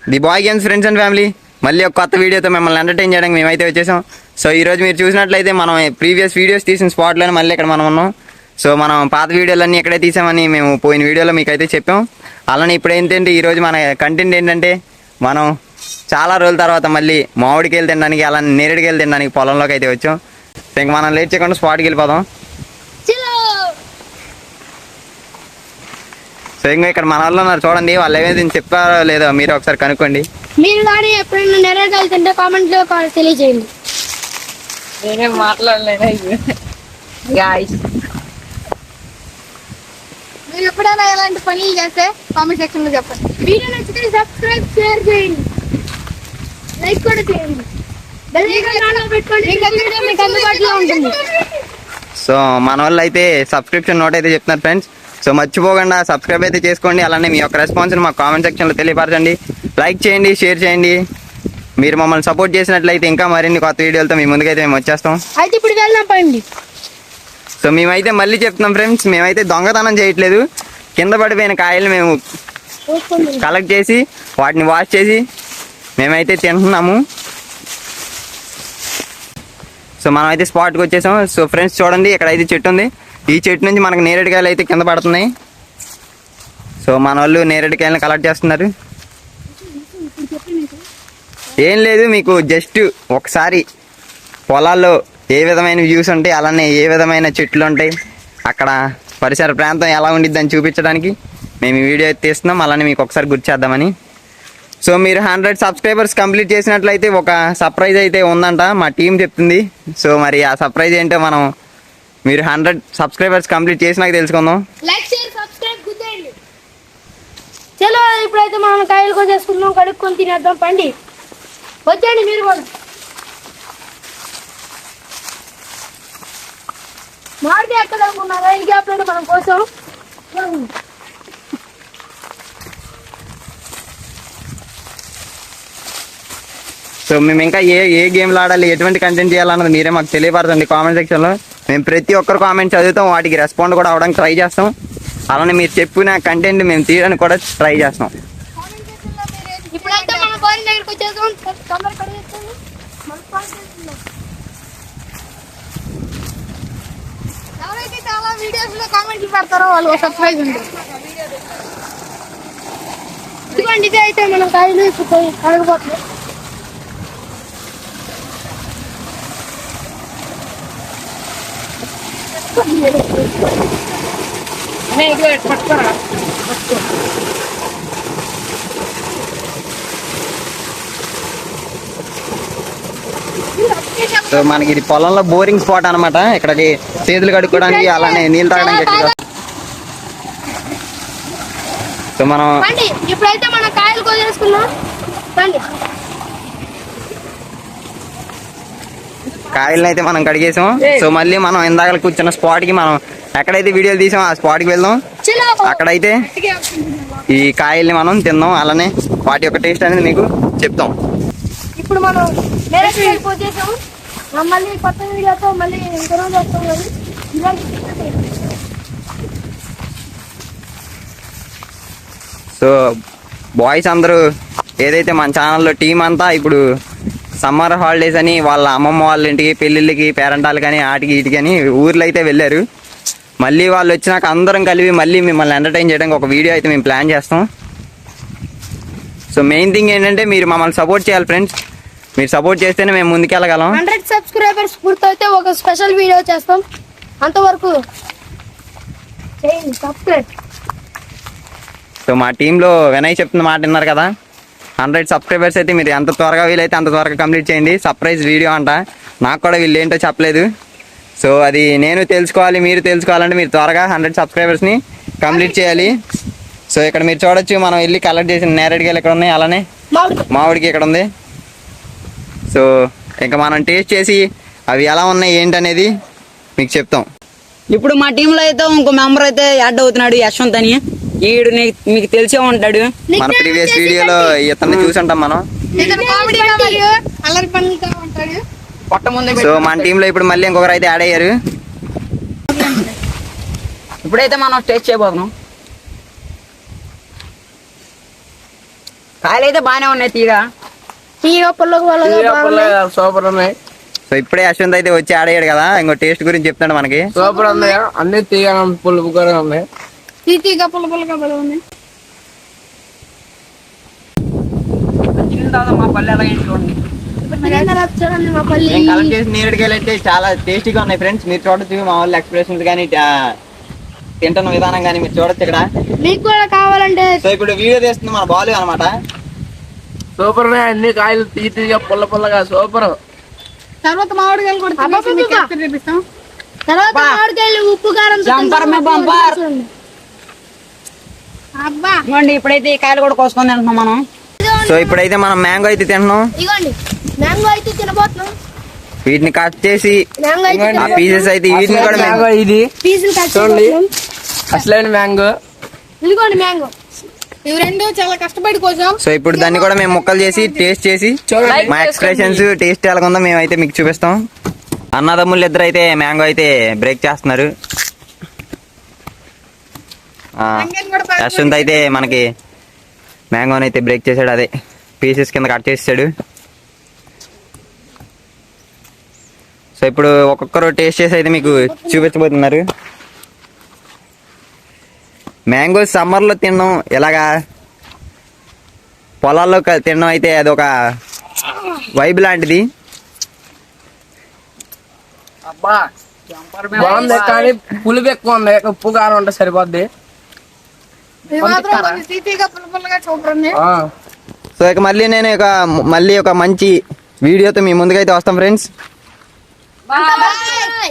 The bye games friends and family మళ్ళీ ఒక కొత్త వీడియోతో మిమ్మల్ని ఎంటర్టైన్ చేయడానికి మేమైతే వచ్చేసాం. సో ఈరోజు మీరు చూసినట్లయితే మనం ప్రీవియస్ వీడియోస్ తీసిన స్పాట్లోనే మళ్ళీ ఇక్కడ మనం ఉన్నాం. సో మనం పాత వీడియోలన్నీ ఇక్కడే తీసామని మేము పోయిన వీడియోలో మీకు అయితే చెప్పాం. అలానే ఇప్పుడు ఏంటంటే ఈరోజు మన కంటెంట్ ఏంటంటే మనం చాలా రోజుల తర్వాత మళ్ళీ మామిడికాయలు తినడానికి అలానే నేరేడుకాయలు తినడానికి పొలంలోకి అయితే వచ్చాం. సో ఇంక మనం లేట్ చేయకుండా స్పాట్కి వెళ్ళిపోదాం. సో ఇంకా ఇక్కడ మన వాళ్ళు ఉన్నారు చూడండి, వాళ్ళు ఏమైతే చెప్పారో లేదో మీరు ఒకసారి కనుక్కోండి. మీరు కానీ ఎప్పుడైనా నేరేడుకాయలు తింటే కామెంట్ లో తెలియజేయండి. నేనేం మాట్లాడలేను. మీరు ఎప్పుడైనా ఎలాంటి పనులు చేస్తే కామెంట్ సెక్షన్ లో చెప్పండి. వీడియో నచ్చితే సబ్స్క్రైబ్ షేర్ చేయండి, లైక్ కూడా చేయండి, బెల్ ఐకాన్ ఆన్ లో పెట్టుకోండి. వీడియో మీకు అందుబాటులో ఉంటుంది. సో మన వాళ్ళు అయితే సబ్స్క్రిప్షన్ నోట్ అయితే చెప్తున్నారు ఫ్రెండ్స్. సో మర్చిపోకుండా సబ్స్క్రైబ్ అయితే చేసుకోండి. అలానే మీ యొక్క రెస్పాన్స్ని మాకు కామెంట్ సెక్షన్లో తెలియపరచండి, లైక్ చేయండి, షేర్ చేయండి. మీరు మమ్మల్ని సపోర్ట్ చేసినట్లయితే ఇంకా మరిన్ని కొత్త వీడియోలతో మీ ముందుకైతే మేము వచ్చేస్తాం. అయితే ఇప్పుడు వెళ్దాం పండి. సో మేమైతే మళ్ళీ చెప్తున్నాం ఫ్రెండ్స్, మేమైతే దొంగతనం చేయట్లేదు. కింద పడిపోయిన కాయలు మేము కలెక్ట్ చేసి వాటిని వాష్ చేసి మేమైతే తింటున్నాము. సో మనం అయితే స్పాట్కి వచ్చేసాం. సో ఫ్రెండ్స్ చూడండి, ఇక్కడ అయితే చెట్టు ఉంది. ఈ చెట్టు నుంచి మనకు నేరేడుకాయలు అయితే కింద పడుతున్నాయి. సో మన వాళ్ళు నేరేడుకాయలను కలెక్ట్ చేస్తున్నారు. ఏం లేదు, మీకు జస్ట్ ఒకసారి పొలాల్లో ఏ విధమైన వ్యూస్ ఉంటాయి, అలానే ఏ విధమైన చెట్లు ఉంటాయి, అక్కడ పరిసర ప్రాంతం ఎలా ఉండిద్దని చూపించడానికి మేము ఈ వీడియో అయితే తీస్తున్నాం. అలానే మీకు ఒకసారి గుర్తు చేద్దామని. సో మీరు 100 సబ్స్క్రైబర్స్ కంప్లీట్ చేసినట్లయితే ఒక సర్ప్రైజ్ అయితే ఉందంట, మా టీం చెప్తుంది. సో మరి ఆ సర్ప్రైజ్ ఏంటో మనం మీరు 100 సబ్స్క్రైబర్స్ కంప్లీట్ చేసినాక తెలుసుకుందాం. లైక్ షేర్ సబ్స్క్రైబ్ గుద్దేయండి. చలో ఇప్పుడైతే మనం కాయలు కోసేసుకుందాం, కడుక్కొని తినేద్దాం పండి. వచ్చేయండి మీరు కూడా. మామిడి ఎక్కడ అనుకున్నారా? ఈ గ్యాప్ లో మనం కోసం సో మేము ఇంకా ఏ గేమ్లు ఆడాలి, ఎటువంటి కంటెంట్ చేయాలన్నది మీరే మాకు తెలియపరచండి కామెంట్ సెక్షన్లో. మేము ప్రతి ఒక్కరు కామెంట్ చదువుతాం, వాటికి రెస్పాండ్ కూడా అవ్వడానికి ట్రై చేస్తాం. అలానే మీరు చెప్పిన కంటెంట్ మేము తీయడానికి కూడా ట్రై చేస్తాం. ఇప్పుడైతే మన బాడీ దగ్గరికి వచ్చేద్దాం. తొందర కడిగేస్తాను. ఎవరైతే చాలా వీడియోస్ లో కామెంట్లు పెడతారో వాళ్ళు సబ్స్క్రైబ్ ఉంటుంది. ఇదిగోండి, ఇదే అయితే మనం కాయలు ఇప్పుడు కడగబోతున్నాం. పట్టుకోరా. సో మనకి ఇది పొలంలో బోరింగ్ స్పాట్ అనమాట. ఇక్కడికి చేతులు కడుక్కోవడానికి అలానే నీళ్ళు తాగడానికి. సో మనం ఇప్పుడైతే మనం కాయలు కోసేసుకున్నాం. కాయలను అయితే మనం కడిగేసాం. సో మళ్ళీ మనం ఇందాక కూర్చున్న స్పాట్ కి మనం ఎక్కడైతే వీడియోలు తీసాం ఆ స్పాట్ కి వెళ్దాం. అక్కడైతే ఈ కాయల్ని మనం తిందాం, అలానే వాటి యొక్క టేస్ట్ అనేది మీకు చెప్తాం. ఇప్పుడు మనం నేరేడుకాయలు కోసేసాం. మళ్ళీ కొత్త వీడియోతో మళ్ళీ ఇంకో రోజు వస్తాం. సో బాయ్స్ అందరూ ఏదైతే మన ఛానల్లో టీం అంతా ఇప్పుడు సమ్మర్ హాలిడేస్ అని వాళ్ళ అమ్మమ్మ వాళ్ళ ఇంటికి, పెళ్ళిళ్ళకి, పేరెంటాలు కానీ ఆటికి ఇటుకి అని ఊర్లో అయితే వెళ్ళారు. మళ్ళీ వాళ్ళు వచ్చినాక అందరం కలిపి మళ్ళీ మిమ్మల్ని ఎంటర్టైన్ చేయడానికి ఒక వీడియో అయితే మేము ప్లాన్ చేస్తాం. సో మెయిన్ థింగ్ ఏంటంటే మీరు మమ్మల్ని సపోర్ట్ చేయాలి ఫ్రెండ్స్. మీరు సపోర్ట్ చేస్తేనే మేము ముందుకెళ్ళగలం. 100 సబ్స్క్రైబర్స్ పూర్తయితే ఒక స్పెషల్ వీడియో చేస్తాం. అంతవరకు చేయండి సబ్స్క్రైబ్. సో మా టీంలో వినయ్ చెప్తున్న మాట విన్నారు కదా, 100 సబ్స్క్రైబర్స్ అయితే మీరు ఎంత త్వరగా వీలైతే అంత త్వరగా కంప్లీట్ చేయండి. సర్ప్రైజ్ వీడియో అంట, నాకు కూడా వీళ్ళు ఏంటో చెప్పలేదు. సో అది నేను తెలుసుకోవాలి, మీరు తెలుసుకోవాలంటే మీరు త్వరగా 100 సబ్స్క్రైబర్స్ని కంప్లీట్ చేయాలి. సో ఇక్కడ మీరు చూడొచ్చు, మనం వెళ్ళి కలెక్ట్ చేసిన నేరేడుకాయలు ఇక్కడ ఉన్నాయి, అలానే మామిడికి ఇక్కడ ఉంది. సో ఇంకా మనం టేస్ట్ చేసి అవి ఎలా ఉన్నాయి ఏంటనేది మీకు చెప్తాం. ఇప్పుడు మా టీంలో అయితే ఇంకో మెంబర్ అయితే యాడ్ అవుతున్నాడు, యశ్వంత్ అని. ఈడు మీకు తెలిసే ఉంటాడు. మన ప్రీవియస్ వీడియోలో ఇతన్ని చూసి ఉంటాం మనం. సో మన టీంలో ఇప్పుడు మళ్ళీ ఇంకొకరు అయితే యాడ్ అయ్యారు. ఇప్పుడైతే మనం టేస్ట్ చేయబోతున్నాం. కాయలు అయితే బాగానే ఉన్నాయి తీగ. తీగ పుల్లగా పుల్లగా సూపర్ ఉన్నాయి. సో ఇప్పుడే యశ్వంత్ అయితే వచ్చి ఆడేయాడు కదా, ఇంకో టేస్ట్ గురించి చెప్తాడు మనకి. సూపర్ ఉన్నాయి, అన్ని తీగ పులుపు కూడా ఉన్నాయి. తీగ పుల్లగా ఉన్నాయి. మా పల్లె ఎలా చూడండి. చూడండి మా పల్లి. మేము కలెక్ట్ చేసిన నేరేడుకాయలు అయితే చాలా టేస్టీగా ఉన్నాయి ఫ్రెండ్స్. మీరు చూడొచ్చు మా వాళ్ళ ఎక్స్ప్రెషన్స్ కానీ తింటున్న విధానం కానీ మీరు చూడొచ్చు ఇక్కడ. మీకు కూడా కావాలంటే సో ఇప్పుడు వీడియో తీస్తుంది మన బాలు అనమాట. సూపర్ ఉన్నాయి, అన్ని కాయలు తీగా పుల్లగా సూపర్. తర్వాత మామిడికాయలు కూడా చూపిస్తాం. తర్వాత మామిడికాయలు ఉప్పు కారం అబ్బా. ఇవ్వండి ఇప్పుడైతే ఈ కాయలు కూడా కోసుకొని తింటున్నాం మనం. సో ఇప్పుడైతే మనం మ్యాంగో అయితే తింటున్నాం. ఇదిగోండి మ్యాంగో అయితే తినబోతున్నాం. వీటిని కట్ చేసి మ్యాంగో అయితే ఆ పీసెస్ అయితే వీటిని కూడా మ్యాంగో ఇది పీసులు కట్ చూడండి, చేసి అసలైన మ్యాంగో. ఇదిగోండి మ్యాంగో. ఇవి రెండు చాలా కష్టపడి కోసం. సో ఇప్పుడు దాన్ని కూడా మేము ముక్కలు చేసి టేస్ట్ చేసి చూడండి. మా ఎక్స్ప్రెషన్స్ టేస్ట్ ఎలా ఉందో మేమైతే మీకు చూపిస్తాం. అన్నదమ్ములు ఇద్దరు అయితే మ్యాంగో అయితే బ్రేక్ చేస్తున్నారు. యశ్వంత్ అయితే మనకి మ్యాంగోని అయితే బ్రేక్ చేశాడు, అదే పీసెస్ కింద కట్ చేసాడు. సో ఇప్పుడు ఒక్కొక్కరు టేస్ట్ చేసి అయితే మీకు చూపించబోతున్నారు. మ్యాంగో సమ్మర్లో తినడం, ఇలాగా పొలాల్లో తినడం అయితే అదొక వైబ్ లాంటిది. అబ్బా బాగుంది, కానీ పులుపు ఎక్కువ ఉంది, ఉప్పు కారం ఉంటే సరిపోద్ది. ఇవి మాత్రం కొంచెం తీపిగా పుల్లగా సూపర్ ఉంది. సో ఇక మళ్ళీ ఒక మంచి వీడియోతో మీ ముందుకైతే వస్తాం ఫ్రెండ్స్. బాయ్.